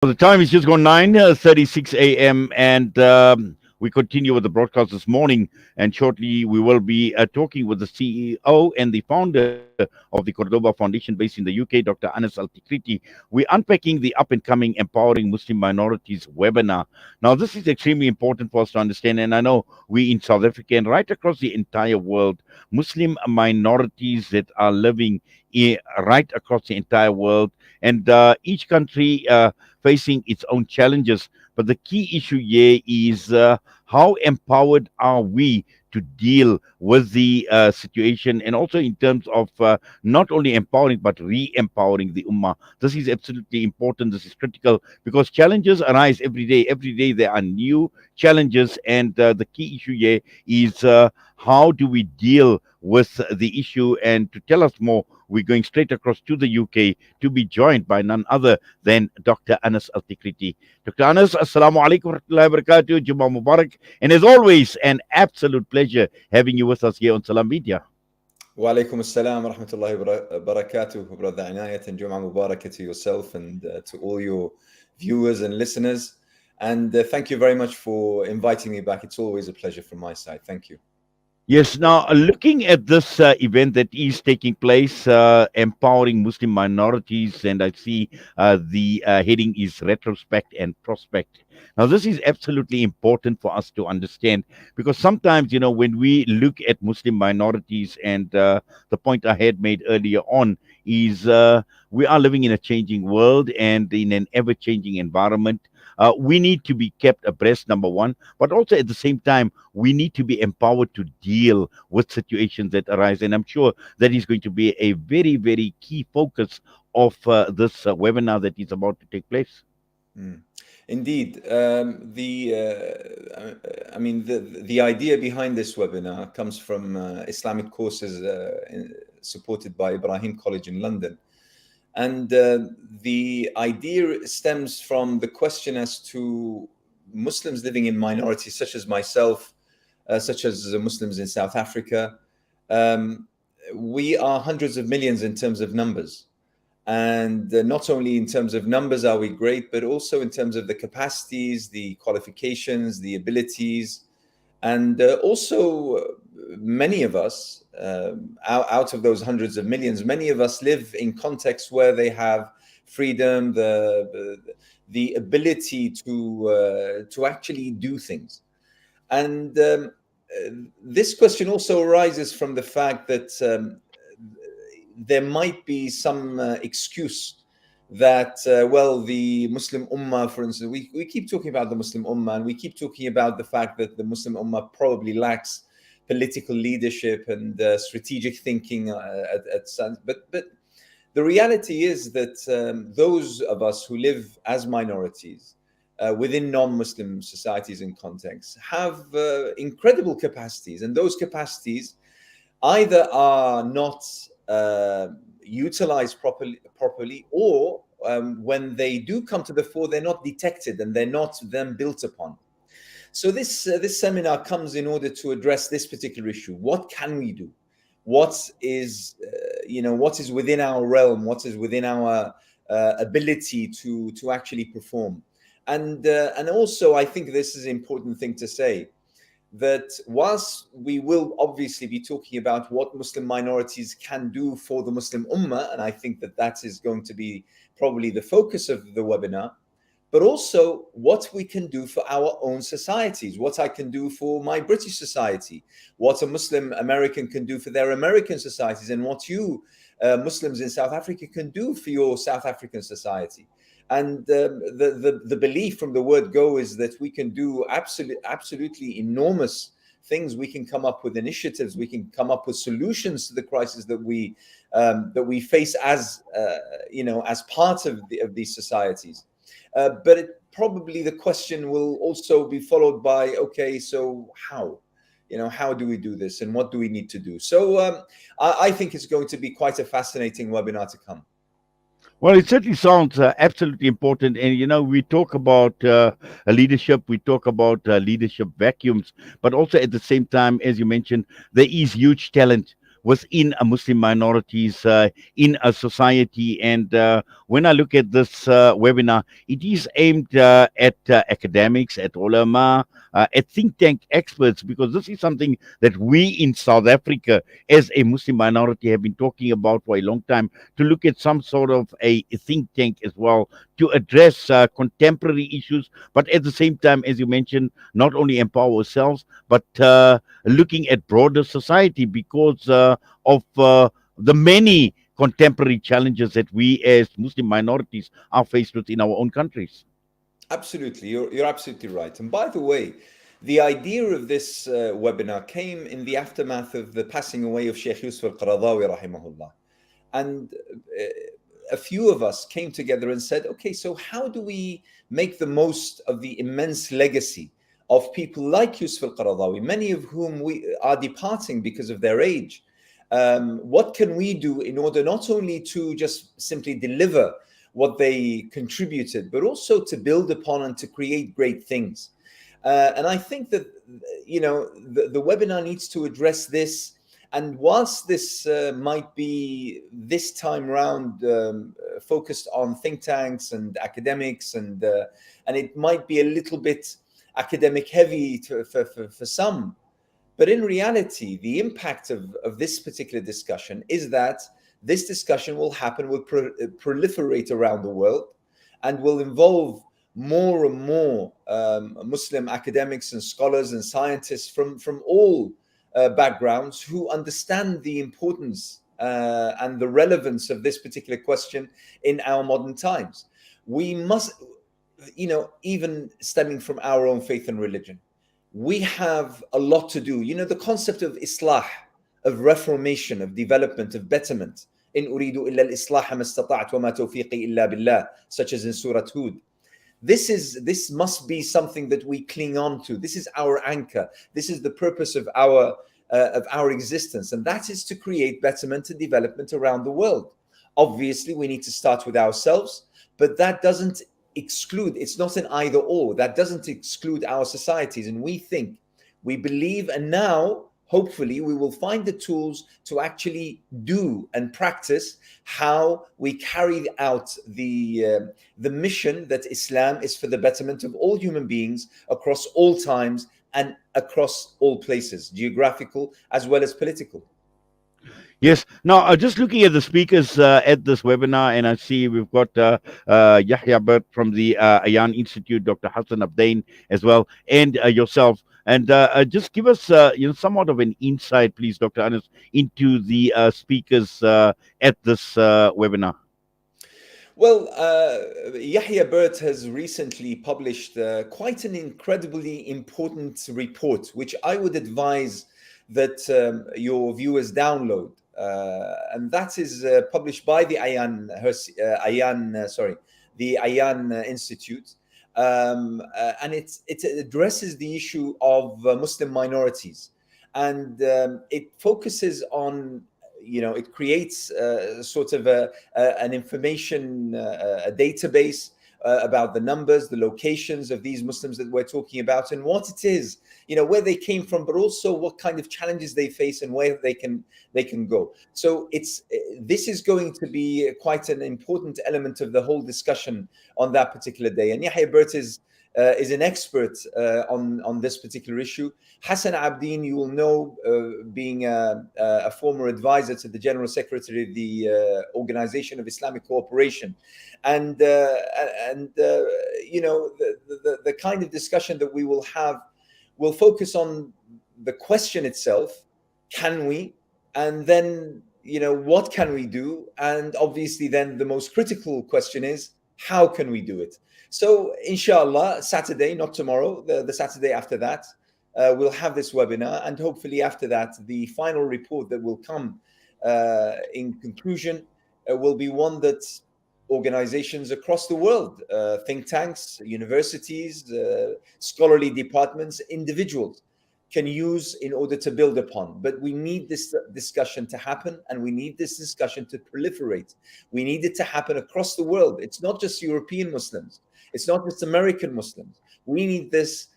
The time is just gone 9:36 a.m. and we continue with the broadcast this morning. And shortly, we will be talking with the CEO and the founder of the Cordoba Foundation based in the UK, Dr. Anas Al Tikriti. We're unpacking the up and coming Empowering Muslim Minorities webinar. Now, this is extremely important for us to understand. And I know we in South Africa and right across the entire world, Muslim minorities that are living right across the entire world, and each country facing its own challenges. But the key issue here is how empowered are we to deal with the situation, and also in terms of not only empowering but re-empowering the ummah. This is absolutely important. This is critical because challenges arise every day. Every day there are new challenges, and the key issue here is how do we deal with the issue? And to tell us more, we're going straight across to the UK to be joined by none other than Dr. Anas Al Tikriti. Dr. Anas, Assalamu alaikum wa rahmatullahi wa barakatuh, Jummah Mubarak. And as always, an absolute pleasure having you with us here on Salam Media. Wa alaikum assalam wa rahmatullahi wa barakatuh, Brother Inayat, and Jummah Mubarak to yourself and to all your viewers and listeners. And thank you very much for inviting me back. It's always a pleasure from my side. Thank you. Yes, now looking at this event that is taking place, empowering Muslim minorities, and I see the heading is retrospect and prospect. Now, this is absolutely important for us to understand because sometimes, when we look at Muslim minorities, and the point I had made earlier on is we are living in a changing world and in an ever changing environment. We need to be kept abreast, number one, but also at the same time, we need to be empowered to deal with situations that arise. And I'm sure that is going to be a very, very key focus of this webinar that is about to take place. Mm. Indeed, the idea behind this webinar comes from Islamic courses supported by Ibrahim College in London. And the idea stems from the question as to Muslims living in minorities, such as myself, such as Muslims in South Africa. We are hundreds of millions in terms of numbers. And not only in terms of numbers are we great, but also in terms of the capacities, the qualifications, the abilities. And also many of us, out of those hundreds of millions, many of us live in contexts where they have freedom, the ability to actually do things. And this question also arises from the fact that there might be some excuse that, the Muslim Ummah, for instance, we keep talking about the Muslim Ummah, and we keep talking about the fact that the Muslim Ummah probably lacks political leadership and strategic thinking. But the reality is that those of us who live as minorities within non-Muslim societies and contexts have incredible capacities, and those capacities either are not utilized properly, or when they do come to the fore, they're not detected and they're not then built upon. So this seminar comes in order to address this particular issue. What can we do? What is within our realm? What is within our ability to actually perform? And also, I think this is an important thing to say, that whilst we will obviously be talking about what Muslim minorities can do for the Muslim Ummah, and I think that is going to be probably the focus of the webinar, but also what we can do for our own societies, what I can do for my British society, what a Muslim American can do for their American societies, and what you Muslims in South Africa can do for your South African society. And the belief from the word go is that we can do absolutely enormous things. We can come up with initiatives. We can come up with solutions to the crisis that we face as part of these societies. But probably the question will also be followed by, okay, so how? How do we do this, and what do we need to do? So I think it's going to be quite a fascinating webinar to come. Well, it certainly sounds absolutely important. And, we talk about leadership, we talk about leadership vacuums, but also at the same time, as you mentioned, there is huge talent within a Muslim minorities in a society. And when I look at this webinar, it is aimed at academics, at ulama, at think tank experts, because this is something that we in South Africa, as a Muslim minority, have been talking about for a long time, to look at some sort of a think tank as well to address contemporary issues, but at the same time, as you mentioned, not only empower ourselves, but looking at broader society because of the many contemporary challenges that we as Muslim minorities are faced with in our own countries. Absolutely, you're absolutely right. And by the way, the idea of this webinar came in the aftermath of the passing away of Sheikh Yusuf al-Qaradawi, rahimahullah. And a few of us came together and said, okay, so how do we make the most of the immense legacy of people like Yusuf al-Qaradawi, many of whom we are departing because of their age? What can we do in order not only to just simply deliver what they contributed, but also to build upon and to create great things? And I think that, the webinar needs to address this. And whilst this might be this time round focused on think tanks and academics, and it might be a little bit academic heavy for some, but in reality, the impact of this particular discussion is that this discussion will happen, will proliferate around the world, and will involve more and more Muslim academics and scholars and scientists from all backgrounds who understand the importance and the relevance of this particular question in our modern times. We must, even stemming from our own faith and religion, we have a lot to do. The concept of islah, of reformation, of development, of betterment. In uridu illa al-islah ma istata'tu wa ma tawfiqi illa billah, such as in Surah Hud. This must be something that we cling on to. This is our anchor. This is the purpose of our existence, and that is to create betterment and development around the world. Obviously, we need to start with ourselves, but that doesn't exclude. It's not an either or. That doesn't exclude our societies, and we believe, and now hopefully we will find the tools to actually do and practice how we carry out the mission that Islam is for the betterment of all human beings across all times and across all places, geographical as well as political. Yes. Now, just looking at the speakers at this webinar, and I see we've got Yahya Bert from the Ayan Institute, Dr. Hassan Abdain as well, and yourself. And just give us, somewhat of an insight, please, Dr. Anas, into the speakers at this webinar. Well, Yahya Bert has recently published quite an incredibly important report, which I would advise that your viewers download. And that is published by the the Ayan Institute. And it addresses the issue of Muslim minorities. And it focuses on, it creates sort of an information, a database about the numbers, the locations of these Muslims that we're talking about, and what it is, where they came from, but also what kind of challenges they face and where they can go. So this is going to be quite an important element of the whole discussion on that particular day. And Yahya Bert is an expert on this particular issue. Hassan Abdin, you will know, being a former advisor to the General Secretary of the Organization of Islamic Cooperation, and the kind of discussion that we will have will focus on the question itself: can we? And then what can we do? And obviously, then the most critical question is, how can we do it? So, inshallah, Saturday, not tomorrow, the Saturday after that, we'll have this webinar. And hopefully after that, the final report that will come in conclusion will be one that organizations across the world, think tanks, universities, scholarly departments, individuals can use in order to build upon. But we need this discussion to happen, and we need this discussion to proliferate. We need it to happen across the world. It's not just European Muslims. It's not just American Muslims. We need this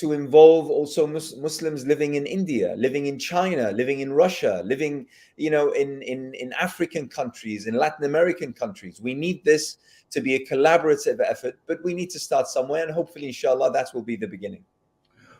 to involve also Muslims living in India, living in China, living in Russia, living, in African countries, in Latin American countries. We need this to be a collaborative effort, but we need to start somewhere, and hopefully, inshallah, that will be the beginning.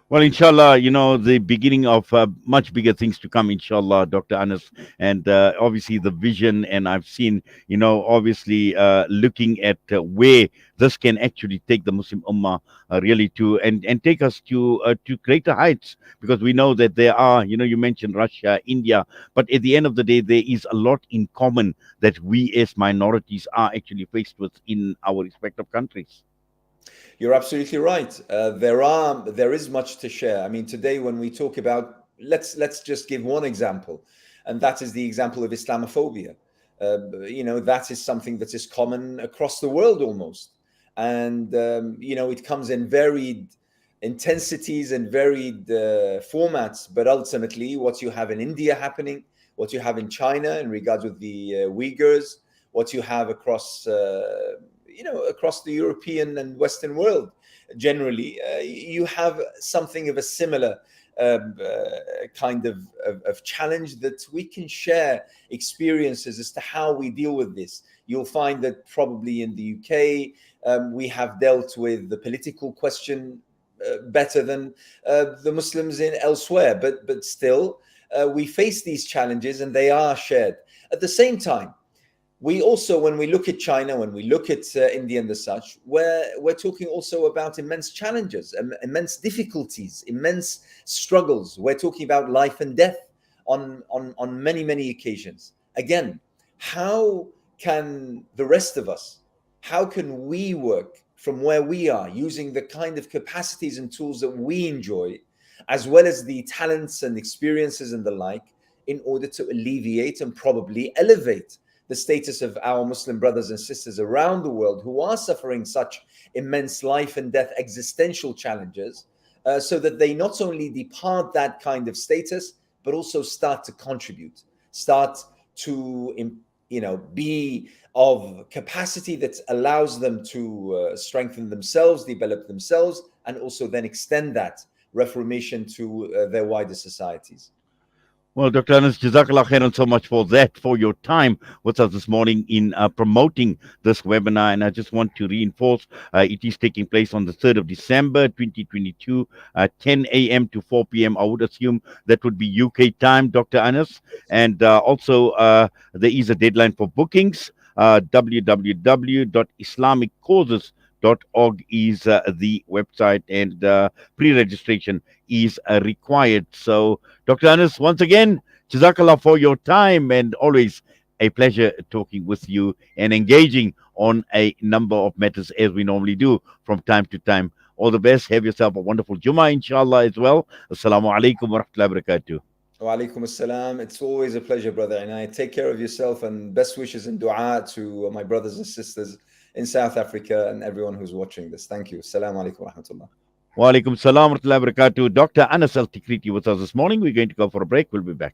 Well, inshallah, the beginning of much bigger things to come, inshallah, Dr. Anas. And obviously, the vision, and I've seen, obviously, looking at where this can actually take the Muslim Ummah really and take us to greater heights, because we know that there are, you mentioned Russia, India, but at the end of the day, there is a lot in common that we as minorities are actually faced with in our respective countries. You're absolutely right. There is much to share. I mean, today when we talk about, let's just give one example, and that is the example of Islamophobia. That is something that is common across the world almost, and it comes in varied intensities and varied formats. But ultimately, what you have in India happening, what you have in China in regards with the Uyghurs, what you have across the European and Western world generally, you have something of a similar kind of challenge, that we can share experiences as to how we deal with this. You'll find that probably in the UK, we have dealt with the political question better than the Muslims in elsewhere, but still, we face these challenges and they are shared. At the same time, we also, when we look at China, when we look at India and the such, we're talking also about immense challenges, immense difficulties, immense struggles. We're talking about life and death on many, many occasions. Again, how can the rest of us, how can we work from where we are, using the kind of capacities and tools that we enjoy, as well as the talents and experiences and the like, in order to alleviate and probably elevate the status of our Muslim brothers and sisters around the world who are suffering such immense life and death existential challenges, so that they not only depart that kind of status, but also start to contribute, start to be of capacity that allows them to strengthen themselves, develop themselves, and also then extend that reformation to their wider societies. Well, Dr. Anas, Jazakallah khairan so much for that, for your time with us this morning in promoting this webinar. And I just want to reinforce it is taking place on the 3rd of December, 2022, 10 a.m. to 4 p.m. I would assume that would be UK time, Dr. Anas. And also, there is a deadline for bookings. www.islamiccauses.org is the website, and pre-registration is required. So, Dr. Anas, once again, Jazakallah for your time, and always a pleasure talking with you and engaging on a number of matters as we normally do from time to time. All the best. Have yourself a wonderful Jummah, inshallah, as well. Assalamu alaikum wa rahmatullahi wa barakatuh. Wa alaikum assalam. It's always a pleasure, brother. And I take care of yourself, and best wishes and dua to my brothers and sisters in South Africa and everyone who's watching this. Thank you. Assalamu alaikum wa rahmatullah. Wa alaikum salam wa rahmatullahi wa barakatuh. Dr. Anas Al Tikriti with us this morning. We're going to go for a break. We'll be back.